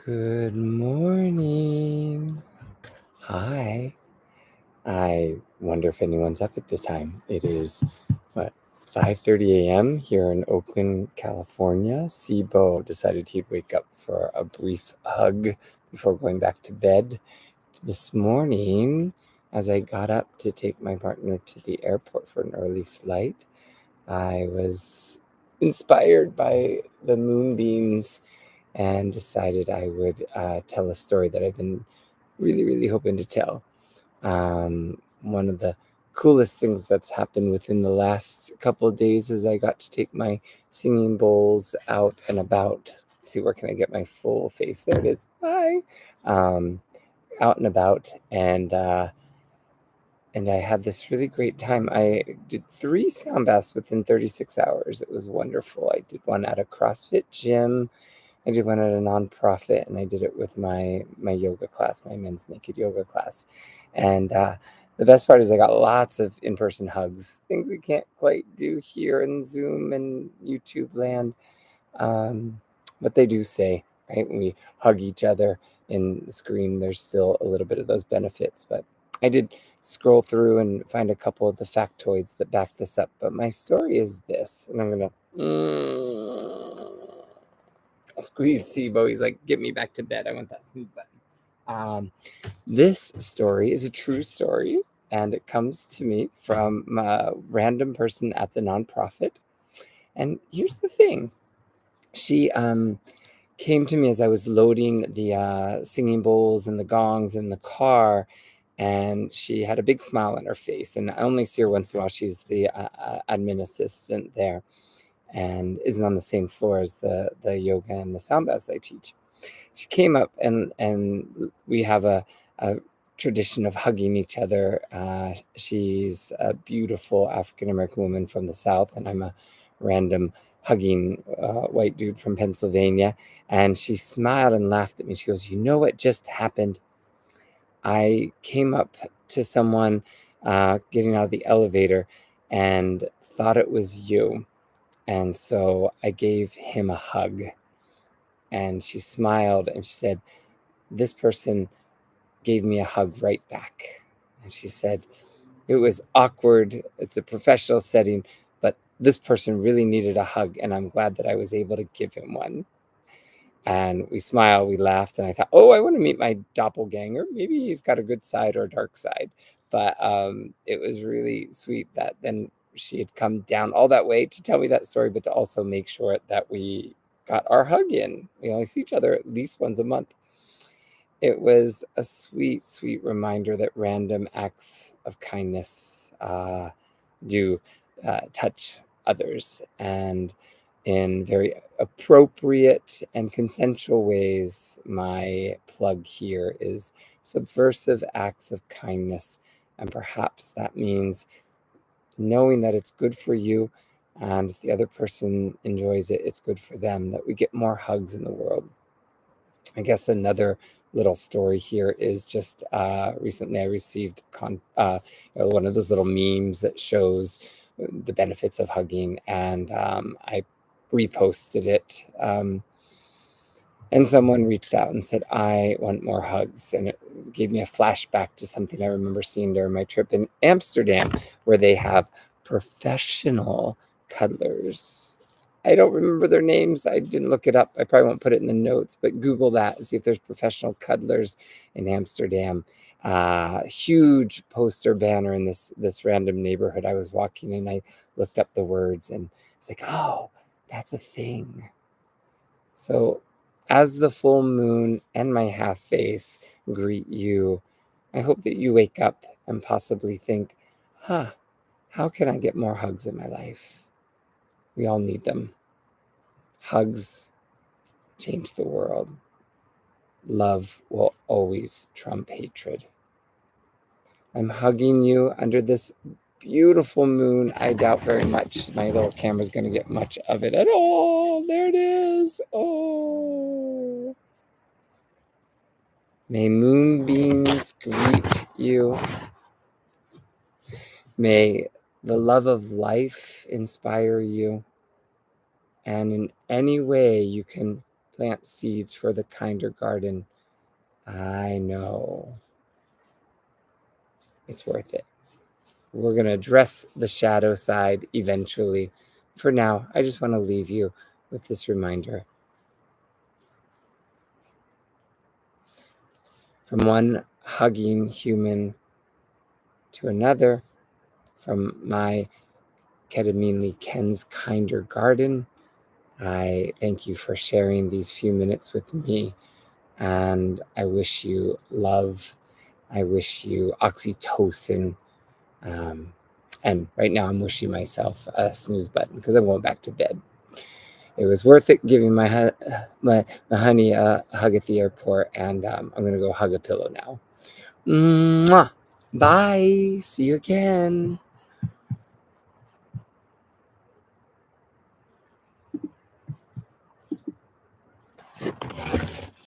Good morning. Hi. I wonder if anyone's up at this time. It is, what, 5:30 a.m. here in Oakland, California. Sibo decided he'd wake up for a brief hug before going back to bed. This morning, as I got up to take my partner to the airport for an early flight, I was inspired by the moonbeams and decided I would tell a story that I've been really, really hoping to tell. One of the coolest things that's happened within the last couple of days is I got to take my singing bowls out and about. Let's see, where can I get my full face? There it is. Hi. Out and about, and I had this really great time. I did 3 sound baths within 36 hours. It was wonderful. I did one at a CrossFit gym. I did one at a nonprofit, and I did it with my yoga class, my men's naked yoga class. And the best part is I got lots of in-person hugs, things we can't quite do here in Zoom and YouTube land. But they do say, right, when we hug each other in the screen, there's still a little bit of those benefits. But I did scroll through and find a couple of the factoids that back this up. But my story is this, and I'm going to squeeze Sibo. He's like, get me back to bed. I want that snooze button. This story is a true story, and it comes to me from a random person at the nonprofit. And here's the thing. She came to me as I was loading the singing bowls and the gongs in the car, and she had a big smile on her face. And I only see her once in a while. She's the admin assistant there and isn't on the same floor as the yoga and the sound baths I teach. She came up, and we have a tradition of hugging each other. She's a beautiful African-American woman from the South, and I'm a random hugging white dude from Pennsylvania. And she smiled and laughed at me. She goes, "You know what just happened? I came up to someone getting out of the elevator and thought it was you. And so I gave him a hug." And she smiled and she said, "This person gave me a hug right back." And she said, "It was awkward. It's a professional setting, but this person really needed a hug. And I'm glad that I was able to give him one." And we smiled, we laughed, and I thought, oh, I want to meet my doppelganger. Maybe he's got a good side or a dark side. But it was really sweet that then she had come down all that way to tell me that story, but to also make sure that we got our hug in. We only see each other at least once a month. It was a sweet, sweet reminder that random acts of kindness do touch others, and in very appropriate and consensual ways. My plug here is subversive acts of kindness, and perhaps that means knowing that it's good for you, and if the other person enjoys it, it's good for them, that we get more hugs in the world. I guess another little story here is just recently I received one of those little memes that shows the benefits of hugging, and I reposted it. And someone reached out and said, "I want more hugs." And it gave me a flashback to something I remember seeing during my trip in Amsterdam, where they have professional cuddlers. I don't remember their names. I didn't look it up. I probably won't put it in the notes, but Google that and see if there's professional cuddlers in Amsterdam. Huge poster banner in this random neighborhood I was walking in. I looked up the words and it's like, oh, that's a thing. So as the full moon and my half face greet you, I hope that you wake up and possibly think, how can I get more hugs in my life? We all need them. Hugs change the world. Love will always trump hatred. I'm hugging you under this beautiful moon. I doubt very much my little camera's going to get much of it at all. There it is. Oh. May moonbeams greet you. May the love of life inspire you. And in any way you can plant seeds for the kinder garden. I know. It's worth it. We're going to address the shadow side eventually. For now, I just want to leave you with this reminder. From one hugging human to another, from my ketamine Ken's kinder garden, I thank you for sharing these few minutes with me. And I wish you love. I wish you oxytocin. And right now I'm wishing myself a snooze button because I'm going back to bed. It was worth it giving my honey a hug at the airport, and I'm going to go hug a pillow now. Mwah! Bye. See you again.